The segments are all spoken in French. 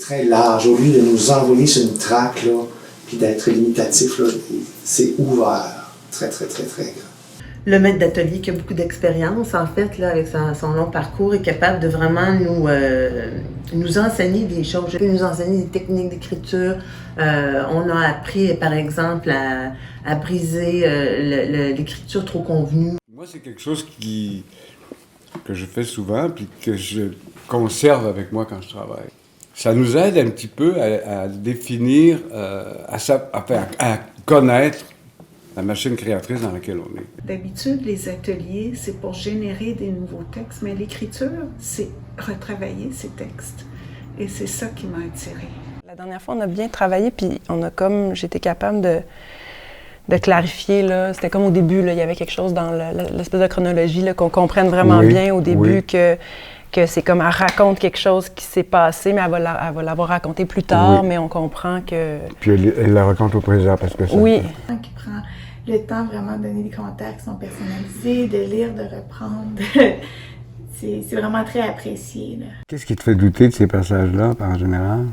très large. Au lieu de nous envoyer sur une traque, là, puis d'être limitatif, là, c'est ouvert. Très, très, très, très grand. Le maître d'atelier qui a beaucoup d'expérience, en fait, là, avec son long parcours, est capable de vraiment nous enseigner des choses. Il peut nous enseigner des techniques d'écriture. On a appris, par exemple, à briser l'écriture trop convenue. Moi, c'est quelque chose que je fais souvent puis que je conserve avec moi quand je travaille. Ça nous aide un petit peu à définir, à connaître la machine créatrice dans laquelle on est. D'habitude, les ateliers, c'est pour générer des nouveaux textes, mais l'écriture, c'est retravailler ces textes. Et c'est ça qui m'a attirée. La dernière fois, on a bien travaillé, puis j'étais capable de clarifier, là. C'était comme au début, là, il y avait quelque chose dans l'espèce de chronologie, là, qu'on comprenne vraiment bien au début que c'est comme elle raconte quelque chose qui s'est passé, mais elle va l'avoir raconté plus tard, mais on comprend que... Puis elle la raconte au présent parce que ça... Oui. Qui prend le temps vraiment de donner des commentaires qui sont personnalisés, de lire, de reprendre. C'est vraiment très apprécié, là. Qu'est-ce qui te fait douter de ces passages-là, en général?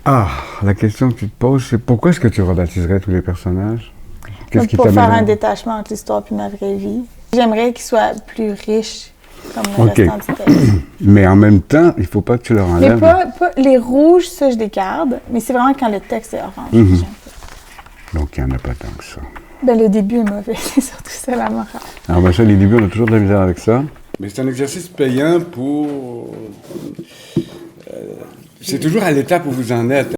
Ah, la question que tu te poses, c'est pourquoi est-ce que tu rebaptiserais tous les personnages? Qu'est-ce qui pour faire un détachement entre l'histoire et ma vraie vie. J'aimerais qu'ils soient plus riches, comme le restant du texte. Mais en même temps, il ne faut pas que tu leur enlèves. Mais les rouges, ça, je les garde. Mais c'est vraiment quand le texte est orange. Donc, il n'y en a pas tant que ça. Ben, le début est mauvais, c'est surtout ça la morale. Alors, ben ça, les débuts, on a toujours de la misère avec ça. Mais c'est un exercice payant pour... c'est toujours à l'étape où vous en êtes.